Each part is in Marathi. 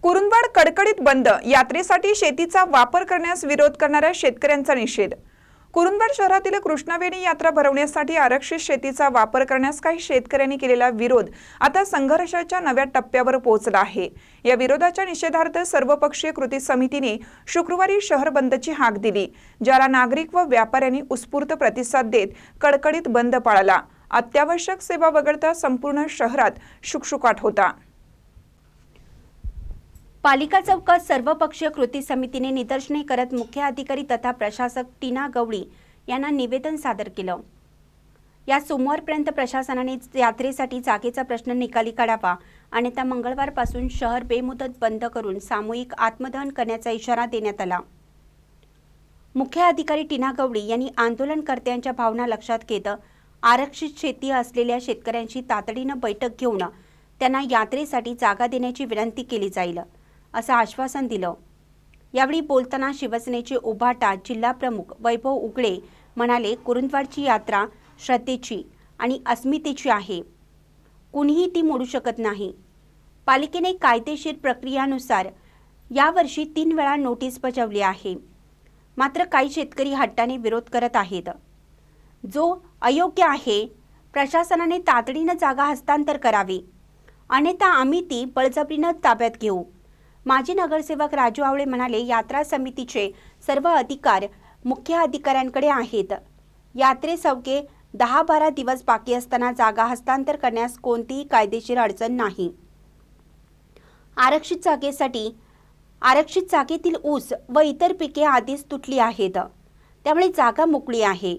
कुरुंदवाड कडकडीत बंद, यात्रेसाठी शेतीचा वापर करण्यास विरोध करणाऱ्या शेतकऱ्यांचा निषेध। कुरुंदवाड शहरातील कृष्णवेणी यात्रा भरवण्यासाठी आरक्षित शेतीचा वापर करण्यास काही शेतकऱ्यांनी केलेला विरोध आता संघर्षाच्या नव्या टप्प्यावर पोहोचला आहे। या विरोधाच्या निषेधार्थ सर्वपक्षीय कृती समितीने शुक्रवारी शहर बंदची हाक दिली, ज्याला नागरिक व व्यापाऱ्यांनी उत्स्फूर्त प्रतिसाद देत कडकडीत बंद पाळला। अत्यावश्यक सेवा वगळता संपूर्ण शहरात शुकशुकाट होता। पालिका चौकात सर्वपक्षीय कृती समितीने निदर्शने करत मुख्य अधिकारी तथा प्रशासक टीना गवळी यांना निवेदन सादर केलं। या सोमवारपर्यंत प्रशासनाने यात्रेसाठी जागेचा प्रश्न निकाली काढावा आणि त्या मंगळवारपासून शहर बेमुदत बंद करून सामूहिक आत्मदहन करण्याचा इशारा देण्यात आला। मुख्य अधिकारी टीना गवळी यांनी आंदोलनकर्त्यांच्या भावना लक्षात घेत आरक्षित शेती असलेल्या शेतकऱ्यांची तातडीने बैठक घेऊन त्यांना यात्रेसाठी जागा देण्याची विनंती केली जाईल, असं आश्वासन दिलं। यावेळी बोलताना शिवसेनेचे उभाटा जिल्हा प्रमुख वैभव उगळे म्हणाले, कुरुंदवाडची यात्रा श्रद्धेची आणि अस्मितेची आहे, कुणीही ती मोडू शकत नाही। पालिकेने कायदेशीर प्रक्रियानुसार यावर्षी 3 वेळा नोटीस बजावली आहे, मात्र काही शेतकरी हट्टाने विरोध करत आहेत, जो अयोग्य आहे। प्रशासनाने तातडीने जागा हस्तांतर करावी, अन्यथा आम्ही ती बळजबरीने ताब्यात घेऊ। माजी नगरसेवक राजू आवळे म्हणाले, यात्रा समितीचे सर्व अधिकार मुख्य अधिकाऱ्यांकडे आहेत। यात्रेसवगे 10-12 दिवस बाकी असताना जागा हस्तांतर करण्यास कोणतीही कायदेशीर अडचण नाही। आरक्षित जागेतील ऊस व इतर पिके आधीच तुटली आहेत, त्यामुळे जागा मोकळी आहे।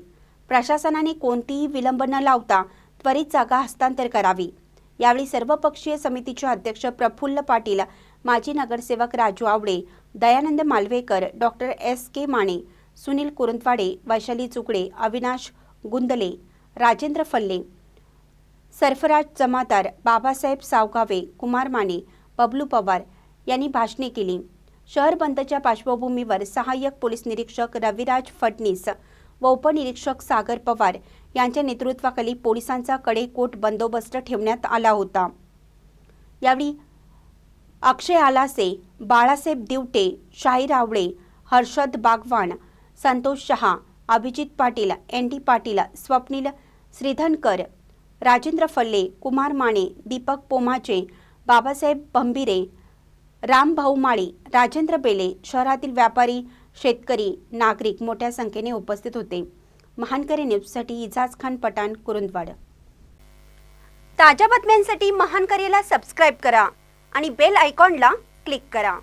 प्रशासनाने कोणतीही विलंब न लावता त्वरित जागा हस्तांतर करावी। यावेळी सर्वपक्षीय समितीचे अध्यक्ष प्रफुल्ल पाटील, माजी नगरसेवक राजू आवळे, दयानंद मालवेकर, डॉक्टर SK माने, सुनील कुरुंदवाडे, वैशाली चुकडे, अविनाश गुंदले, राजेंद्र फल्ले, सरफराज जमादार, बाबासाहेब सावगावे, कुमार माने, बबलू पवार यांनी भाषणे केली। शहर बंदच्या पार्श्वभूमीवर सहाय्यक पोलीस निरीक्षक रविराज फडणीस व उपनिरीक्षक सागर पवार यांच्या नेतृत्वाखाली पोलिसांचा कडेकोट बंदोबस्त ठेवण्यात आला होता। यावेळी अक्षय आलासे, बाळासाहेब दिवटे, शाहीर आवळे, हर्षद बागवान, संतोष शहा, अभिजित पाटील, ND पाटील, स्वप्नील श्रीधनकर, राजेंद्र फल्ले, कुमार माने, दीपक पोमाचे, बाबासाहेब भंबिरे, रामभाऊ माळी, राजेंद्र बेले, शहरातील व्यापारी, शेतकरी, नागरिक मोठ्या संख्येने उपस्थित होते। महानकरी न्यूजसाठी इजाज खान पठाण, कुरुंदवाड। ताज्या बातम्यांसाठी महानकरीला सबस्क्राइब करा आणि बेल आयकॉनला क्लिक करा।